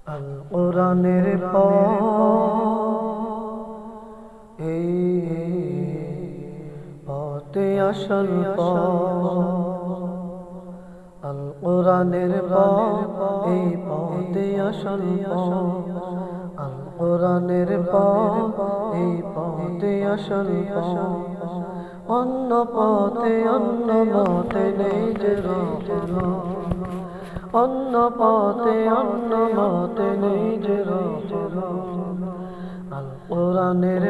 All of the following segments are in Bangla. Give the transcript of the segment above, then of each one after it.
আল কোরআনের এই পথে আসল আল কোরআনের এই পথে আসল আল কোরআনের এই পথে আসল অন্য পথে অন্য মতে নেই যে রহনা অন্য পথে অন্য মতে নেই যে রহনা আল কোরআনের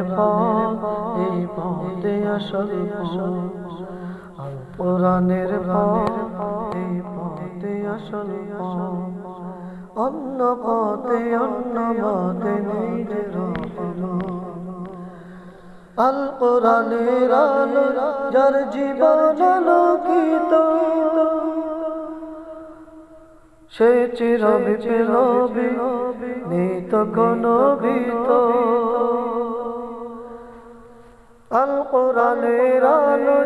এই পথে আসল আল কোরআনের এই পথে আসল অন্য পথে অন্য মতে নেই যে রহনা আল কোরআনের আলো যার জীবন আলোকিত সে চির বিপ্লবী নিত কোনো ভীত আল কোরআনের আলো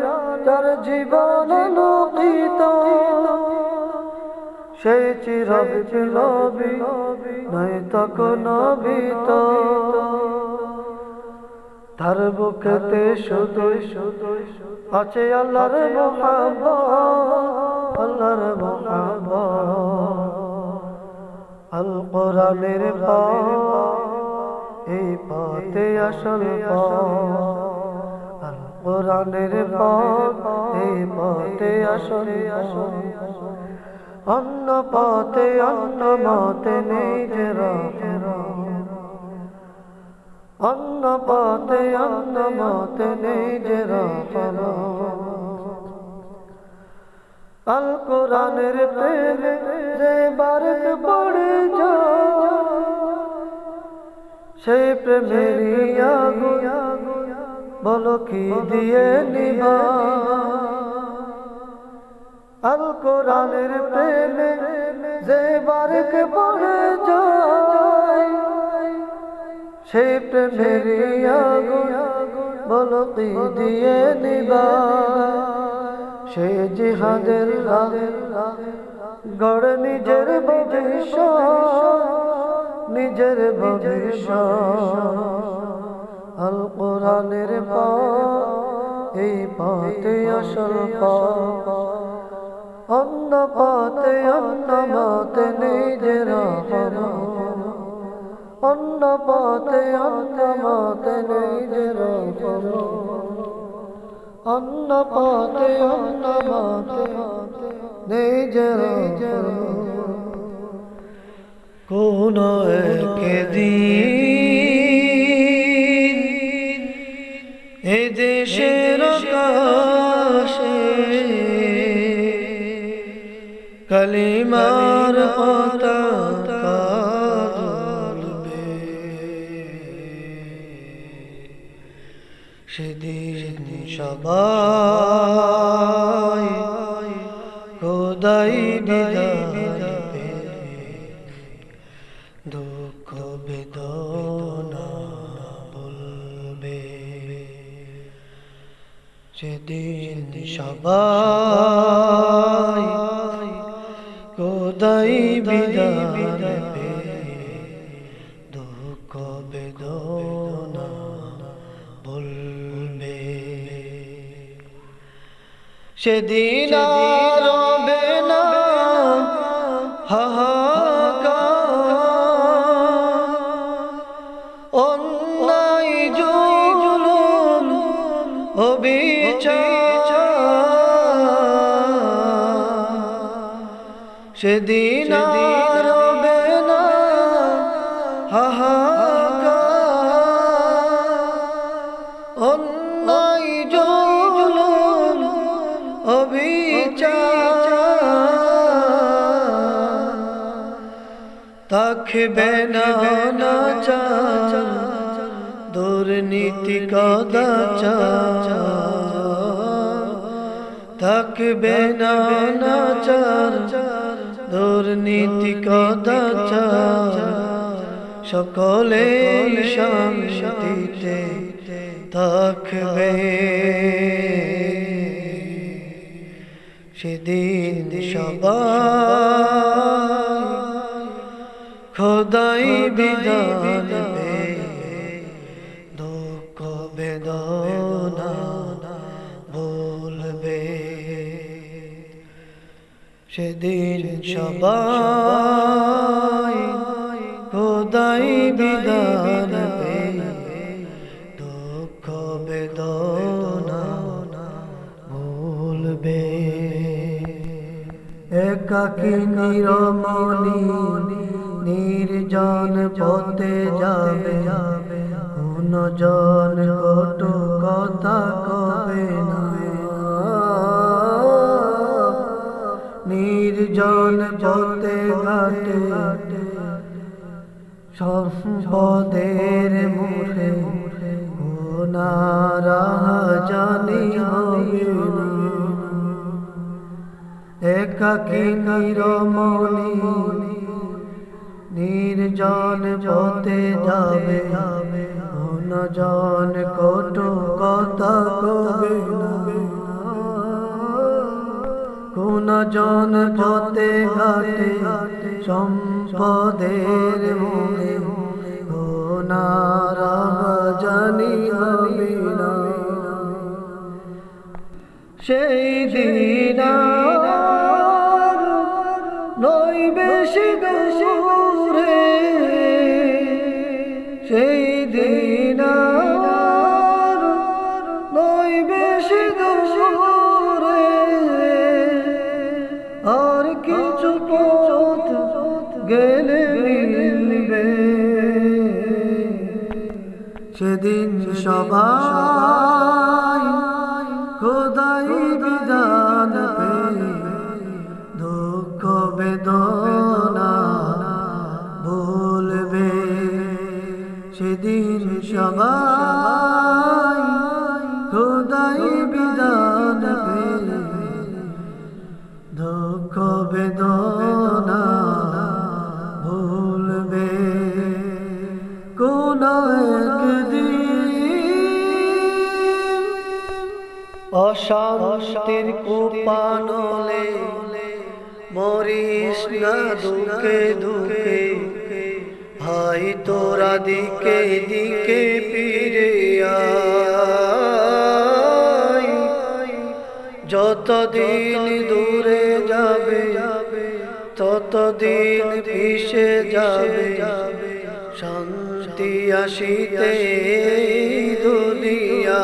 যার জীবন আলোকিত সে চির বিপ্লবী নিত কোনো ভীত তার বুকেতে শুধু আছে আল্লাহর মুহাব্বত আল্লাহর মুহাব্বত আল কোরআনের এই পথে আসল আল কোরআনের এই পথে আসল অন্য পথে অন্য মতে নেই যে রহনা অন্য পথে অন্য মতে নেই যে রহনা আল কোরআনের প্রেমে যে বারক পড়ে যায় সেই প্রেমেরই আগুন বলো কি দিয়ে নিভা আল কোরআনের প্রেমে যে বারক পড়ে যায় সেই প্রেমেরই আগুন বলো কি দিয়ে নিভা সে জিহাদের গড় নিজের ভবিষ্যৎ আল কোরআনের এই পথে আসল অন্য পথে অন্য মতে নেই যে রহনা অন্য পথে অন্য মতে নেই যে রহনা অন্য পথে অন্য মতে নেই যে রহনা কোন একদিন এ দেশের আকাশে কালিমার পতাকা উড়বে সেদিন সবাই খোদাই বিদায় দুঃখ বেদনা বলবে সেদিন সবাই খোদাই বিদায় দুঃখ বেদনা বলবে সেদিন আর রবে না অন্যায় জুলুম অবিচার সেদিন আর রবে না অন্যায় জুলুম অবিচার থাকবে না অনাচার দুর্নীতি কদাচার থাকবে না অনাচার দুর্নীতি কদাচার সকলে শান্তিতে থাকবে সেদিন সবাই খোদাই বিধান পে দুঃখ বেদনা ভুলবে সেদিন সবাই খোদাই বিধান পে দুঃখ বেদনা ভুলবে একাকী নিরমণি নির্জন পথে যাবে কোন জন কটু কথা কবে না নির্জন পথে ঘাটে সম্পদের মুখে গুনারা জানি হবে না একাকী নিরমণি নির্জন পথে যাবে কোন জন কটু কথা কবে না কোন জন পথে ঘাটে সম্পদের মুখে গুনারা জানি হবে না সেই দিন নই বেশি দূরে সেই দিন নই বেশি দূরে আর কিছু পথ গেলে মিলবে সেদিন সবাই খোদাই বিধান পে দুঃখ বেদনা ভুলবে সেদিন সবাই খোদাই বিধান পে দুঃখ বেদনা ভুলবে কোন অশান্তির কুপানলে মরিস না দুঃখে দুঃখে ভাই তোরা দিকে দিকে ফিরে আয় যতদিন দূরে যাবে ততদিন পিছে যাবে শান্তি আসিতে দুনিয়া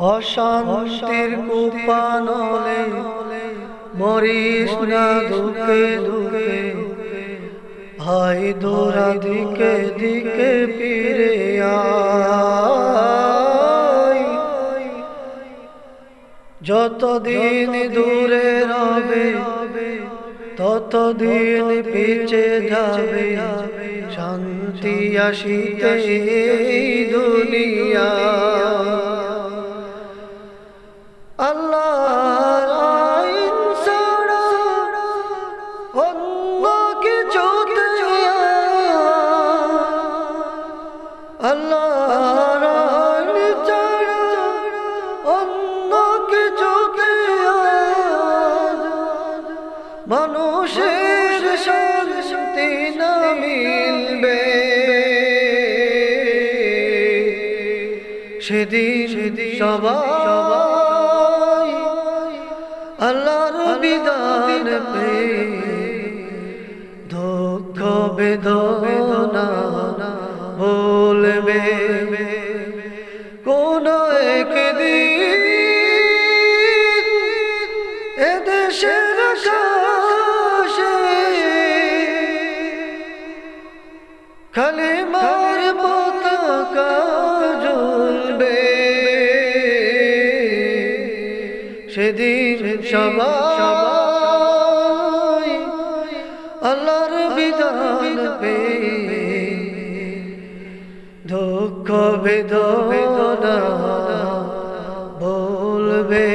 অশান্তির কুপানলে মরিস না দুঃখে দুঃখে ভাই তোরা দিকে দিকে ফিরে আয় যতদিন দূরে রবে ততদিন পিছে যাবে শান্তি আসিতে দুনিয়া আল্লাহর আইন ছাড়া অন্য কিছুতে আল্লাহর আইন ছাড়া অন্য কিছুতে মানুষের শান্তি না মিলবে সেদিন সবাই আল্লাহর বিধান পে দুঃখ বেদনা ভুলবে কোন একদিন এদেশের আকাশে কালিমার পতাকা জ্বলবে সেদিন সবাই আল্লাহর বিধান পে দুঃখ বেদনা ভুলবে